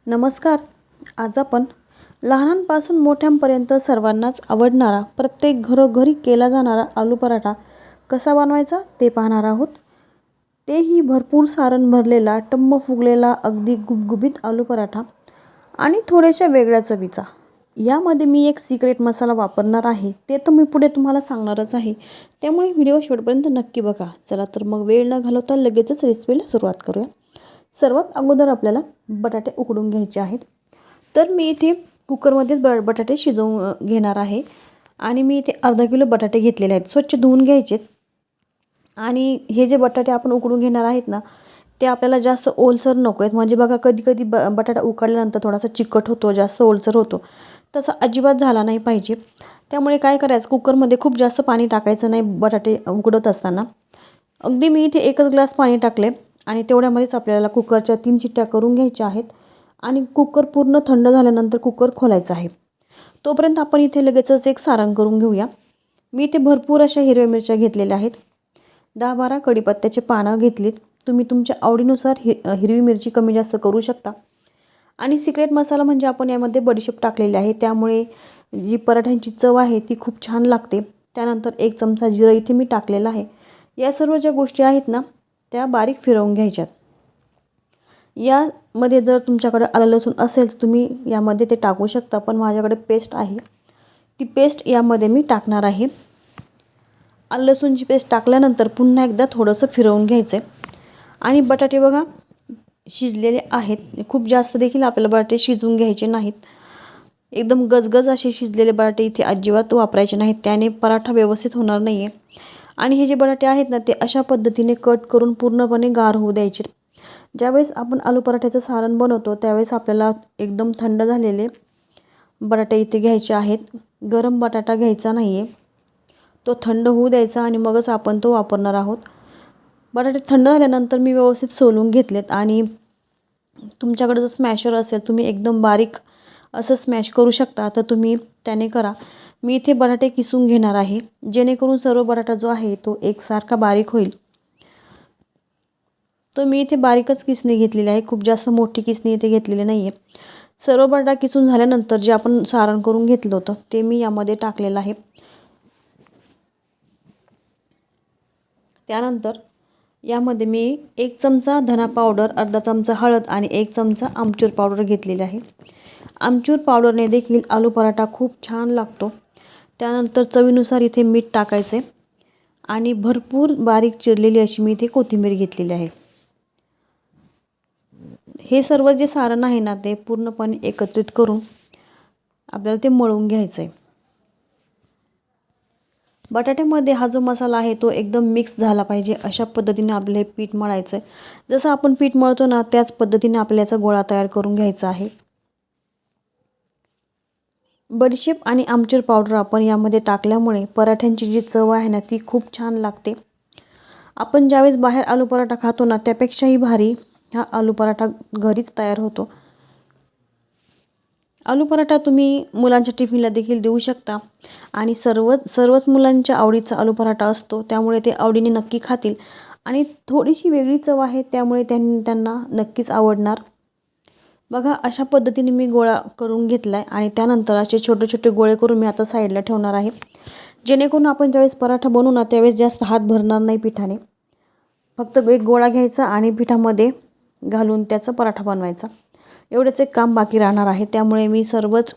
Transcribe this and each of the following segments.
नमस्कार. आज आपण लहानांपासून मोठ्यांपर्यंत सर्वांनाच आवडणारा, प्रत्येक घरोघरी केला जाणारा आलू पराठा कसा बनवायचा ते पाहणार आहोत. तेही भरपूर सारण भरलेला, टम्म फुगलेला, अगदी गुबगुबीत आलू पराठा आणि थोड्याशा वेगळ्या चवीचा. यामध्ये मी एक सिक्रेट मसाला वापरणार आहे, ते तर मी पुढे तुम्हाला सांगणारच आहे. त्यामुळे व्हिडिओ शेवटपर्यंत नक्की बघा. चला तर मग वेळ न घालवता लगेचच रेसिपीला सुरुवात करूया. सर्वात अगोदर आपल्याला बटाटे उकडून घ्यायचे आहेत. तर मी इथे कुकरमध्येच बटाटे शिजवून घेणार आहे आणि मी इथे अर्धा किलो बटाटे घेतलेले आहेत. स्वच्छ धुवून घ्यायचे. आणि हे जे बटाटे आपण उकडून घेणार आहेत ना, ते आपल्याला जास्त ओलसर नको आहेत. म्हणजे बघा कधी कधी बटाटा उकडल्यानंतर थोडासा चिकट होतो, जास्त ओलसर होतो. तसं अजिबात झाला नाही पाहिजे. त्यामुळे काय करायचं, कुकरमध्ये खूप जास्त पाणी टाकायचं नाही बटाटे उकडत असताना. अगदी मी इथे 1 ग्लास पाणी टाकले आणि तेवढ्यामध्येच आपल्याला कुकरच्या 3 शिट्ट्या करून घ्यायच्या आहेत. आणि कुकर पूर्ण थंड झाल्यानंतर कुकर खोलायचा आहे. तोपर्यंत आपण इथे लगेचच एक सारण करून घेऊया. मी इथे भरपूर अशा हिरव्या मिरच्या घेतलेल्या आहेत. 10-12 कढीपत्त्याचे पानं घेतलीत. तुम्ही तुमच्या आवडीनुसार हिरवी मिरची कमी जास्त करू शकता. आणि सिक्रेट मसाला म्हणजे आपण यामध्ये बडीशेप टाकलेली आहे, त्यामुळे जी पराठ्यांची चव आहे ती खूप छान लागते. त्यानंतर 1 चमचा जिरं इथे मी टाकलेला आहे. या सर्व ज्या गोष्टी आहेत ना, त्या बारीक फिरवून घ्यायच्यात. यामध्ये जर तुमच्याकडे आलं लसूण असेल तर तुम्ही यामध्ये ते टाकू शकता, पण माझ्याकडे पेस्ट आहे, ती पेस्ट यामध्ये मी टाकणार आहे. आलं लसूणची पेस्ट टाकल्यानंतर पुन्हा एकदा थोडंसं फिरवून घ्यायचं आहे. आणि बटाटे बघा शिजलेले आहेत. खूप जास्त देखील आपल्याला बटाटे शिजवून घ्यायचे नाहीत. एकदम गजगज असे शिजलेले बटाटे इथे अजिबात वापरायचे नाहीत, त्याने पराठा व्यवस्थित होणार नाही आहे. आणि हे जे बटाटे आहेत ना, ते अशा पद्धतीने कट करून पूर्णपणे गार होऊ द्यायचे. ज्यावेळेस आपण आलू पराठ्याचं सारण बनवतो त्यावेळेस आपल्याला एकदम थंड झालेले बटाटे इथे घ्यायचे आहेत. गरम बटाटा घ्यायचा नाही आहे, तो थंड होऊ द्यायचा आणि मगच आपण तो वापरणार आहोत. बटाटे थंड झाल्यानंतर मी व्यवस्थित सोलून घेतलेत. आणि तुमच्याकडे जर स्मॅशर असेल तुम्ही एकदम बारीक असं स्मॅश करू शकता, तर तुम्ही त्याने करा. मी इथे बटाटे किसून घेणार आहे, जेणेकरून सर्व बटाटा जो आहे तो एकसारखा बारीक होईल. तर मी इथे बारीकच किसणी घेतलेली आहे, खूप जास्त मोठी किसणी इथे घेतलेली नाही आहे. सर्व बटाटा किसून झाल्यानंतर जे आपण सारण करून घेतलं होतं ते मी यामध्ये टाकलेलं आहे. त्यानंतर यामध्ये मी 1 चमचा धना पावडर, अर्धा चमचा हळद आणि 1 चमचा आमचूर पावडर घेतलेली आहे. आमचूर पावडरने देखील आलू पराठा खूप छान लागतो. त्यानंतर चवीनुसार इथे मीठ टाकायचे आणि भरपूर बारीक चिरलेली अशी मी इथे कोथिंबीर घेतलेली आहे. हे सर्व जे सारण आहे ना, ते पूर्णपणे एकत्रित करून आपल्याला ते मळून घ्यायचं आहे. बटाट्यामध्ये हा जो मसाला आहे तो एकदम मिक्स झाला पाहिजे, अशा पद्धतीने आपलं हे पीठ मळायचं आहे. जसं आपण पीठ मळतो ना, त्याच पद्धतीने आपल्याला याचा गोळा तयार करून घ्यायचा आहे. बडीशेप आणि आमचूर पावडर आपण यामध्ये टाकल्यामुळे पराठ्यांची जी चव आहे ना, ती खूप छान लागते. आपण ज्यावेळेस बाहेर आलू पराठा खातो ना, त्यापेक्षाही भारी हा आलू पराठा घरीच तयार होतो. आलू पराठा तुम्ही मुलांच्या टिफिनला देखील देऊ शकता. आणि सर्वच मुलांच्या आवडीचा आलू पराठा असतो, त्यामुळे ते आवडीने नक्की खातील. आणि थोडीशी वेगळी चव आहे, त्यामुळे त्यांना नक्कीच आवडणार. बघा अशा पद्धतीने मी गोळा करून घेतला आहे आणि त्यानंतर असे छोटे छोटे गोळे करून मी आता साईडला ठेवणार आहे, जेणेकरून आपण ज्यावेळेस पराठा बनवू ना त्यावेळेस जास्त हात भरणार नाही पिठाने. फक्त एक गोळा घ्यायचा आणि पिठामध्ये घालून त्याचा पराठा बनवायचा. एवढंच एक काम बाकी राहणार आहे. त्यामुळे मी सर्वच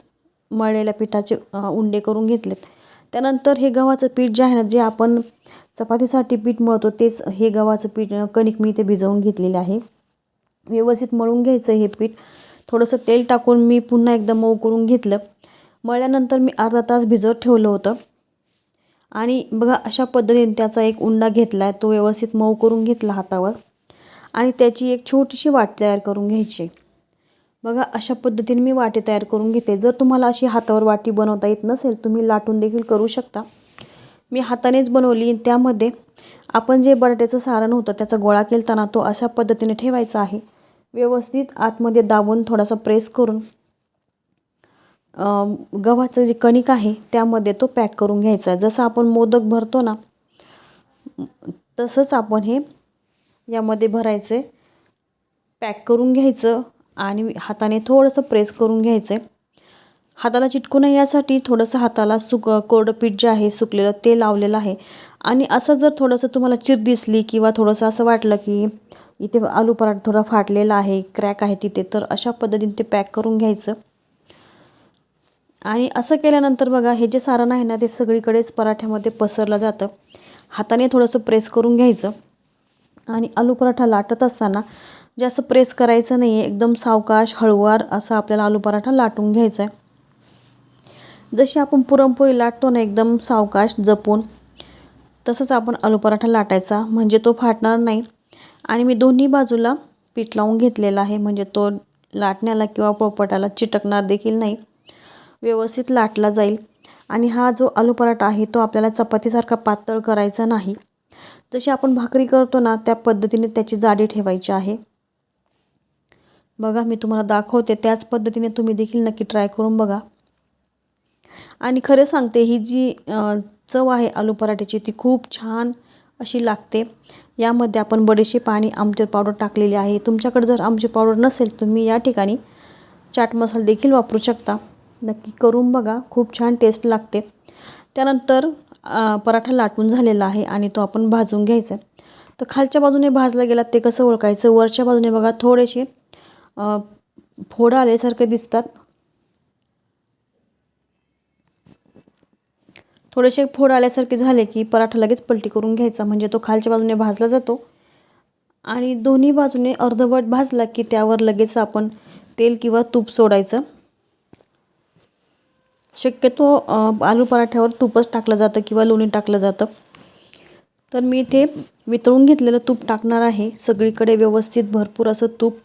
मळलेल्या पिठाचे उंडे करून घेतलेत. त्यानंतर हे गव्हाचं पीठ जे आहे ना, जे आपण चपातीसाठी पीठ मळतो तेच हे गव्हाचं पीठ कणिक मी इथे भिजवून घेतलेले आहे. व्यवस्थित मळून घ्यायचं हे पीठ. थोडंसं तेल टाकून मी पुन्हा एकदा मऊ करून घेतलं. मळल्यानंतर मी अर्धा तास भिजवत ठेवलं होतं. आणि बघा अशा पद्धतीने त्याचा एक उंडा घेतला आहे, तो व्यवस्थित मऊ करून घेतला हातावर. आणि त्याची एक छोटीशी वाटी तयार करून घ्यायची. बघा अशा पद्धतीने मी वाटी तयार करून घेते. जर तुम्हाला अशी हातावर वाटी बनवता येत नसेल, तुम्ही लाटून देखील करू शकता. मी हातानेच बनवली. त्यामध्ये आपण जे बटाट्याचं सारण होतं त्याचा गोळा केलताना तो अशा पद्धतीने ठेवायचा आहे. व्यवस्थित आतमध्ये दाबून थोडासा प्रेस करून गव्हाचं जे कणिक आहे त्यामध्ये तो पॅक करून घ्यायचा आहे. जसं आपण मोदक भरतो ना, तसंच आपण हे यामध्ये भरायचे, पॅक करून घ्यायचं. आणि हाताने थोडंसं प्रेस करून घ्यायचं आहे. हाताला चिटकू नये यासाठी थोडंसं हाताला कोरडं पीठ जे आहे सुकलेलं ते लावलेलं आहे. आणि असं जर थोडंसं तुम्हाला चिर दिसली किंवा थोडंसं असं वाटलं की इथे आलू पराठा थोडा फाटलेला आहे, क्रॅक आहे तिथे, तर अशा पद्धतीने ते पॅक करून घ्यायचं. आणि असं केल्यानंतर बघा हे जे सारण आहे ना ते सगळीकडेच पराठ्यामध्ये पसरलं जातं. हाताने थोडंसं प्रेस करून घ्यायचं. आणि आलू पराठा लाटत असताना जास्त प्रेस करायचं नाही आहे, एकदम सावकाश हळूवार असा आपल्याला आलू पराठा लाटून घ्यायचा आहे. जशी आपण पुरणपोळी लाटतो ना एकदम सावकाश जपून, तसंच आपण आलू पराठा लाटायचा, म्हणजे तो फाटणार नाही. आणि मी दोन्ही बाजूला पीठ लावून घेतलेला आहे, म्हणजे तो लाटण्याला किंवा पोळपाटाला चिटकणार देखील नाही, व्यवस्थित लाटला जाईल. आणि हा जो आलू पराठा आहे तो आपल्याला चपातीसारखा पातळ करायचा नाही. जशी आपण भाकरी करतो ना त्या पद्धतीने त्याची जाडी ठेवायची आहे. बघा मी तुम्हाला दाखवते, त्याच पद्धतीने तुम्ही देखील नक्की ट्राय करून बघा. आणि खरं सांगते ही जी चव आहे आलू पराठ्याची ती खूप छान अशी लागते. यामध्ये आपण बडीशेप आणि आमचूर पावडर टाकलेली आहे. तुमच्याकडे जर आमचूर पावडर नसेल तर तुम्ही या ठिकाणी चाट मसाला देखील वापरू शकता. नक्की करून बघा, खूप छान टेस्ट लागते. त्यानंतर पराठा लाटून झालेला आहे आणि तो आपण भाजून घ्यायचा आहे. तर खालच्या बाजूने भाजला गेला ते कसं ओळखायचं, वरच्या बाजूने बघा थोडेसे फोडं आल्यासारखे दिसतात. थोडेसे फोड आल्यासारखे झाले की पराठा लगेच पलटी करून घ्यायचा, म्हणजे तो खालच्या बाजूने भाजला जातो. आणि दोन्ही बाजूने अर्धवट भाजला की त्यावर लगेच आपण तेल किंवा तूप सोडायचं. शक्यतो आलू पराठ्यावर तूपच टाकलं जातं किंवा लोणी टाकलं जातं. तर मी इथे वितळून घेतलेलं तूप टाकणार आहे. सगळीकडे व्यवस्थित भरपूर असं तूप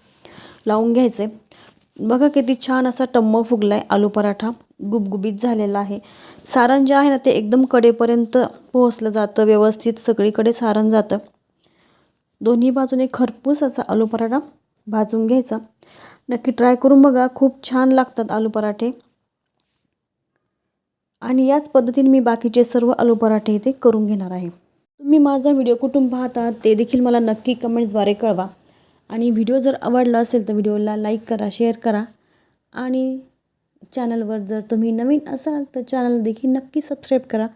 लावून घ्यायचं आहे. बघा किती छान असा टम्म फुगला आहे आलू पराठा, गुबगुबीत झालेला आहे. सारण जे आहे ना ते एकदम कडेपर्यंत पोहोचलं जातं, व्यवस्थित सगळीकडे सारण जातं. दोन्ही बाजूने खरपूस असा आलू पराठा भाजून घ्यायचा. नक्की ट्राय करून बघा, खूप छान लागतात आलू पराठे. आणि याच पद्धतीने मी बाकीचे सर्व आलू पराठे इथे करून घेणार आहे. तुम्ही माझा व्हिडिओ कुठून पाहता ते देखील मला नक्की कमेंट्सद्वारे कळवा. आणि व्हिडिओ जर आवडला असेल तर व्हिडिओला लाईक करा, शेअर करा. आणि चॅनलवर जर तुम्ही नवीन असाल तर चॅनल देखील नक्की सबस्क्राईब करा.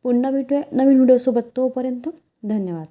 पुन्हा भेटूया नवीन व्हिडिओसोबत. तोपर्यंत धन्यवाद.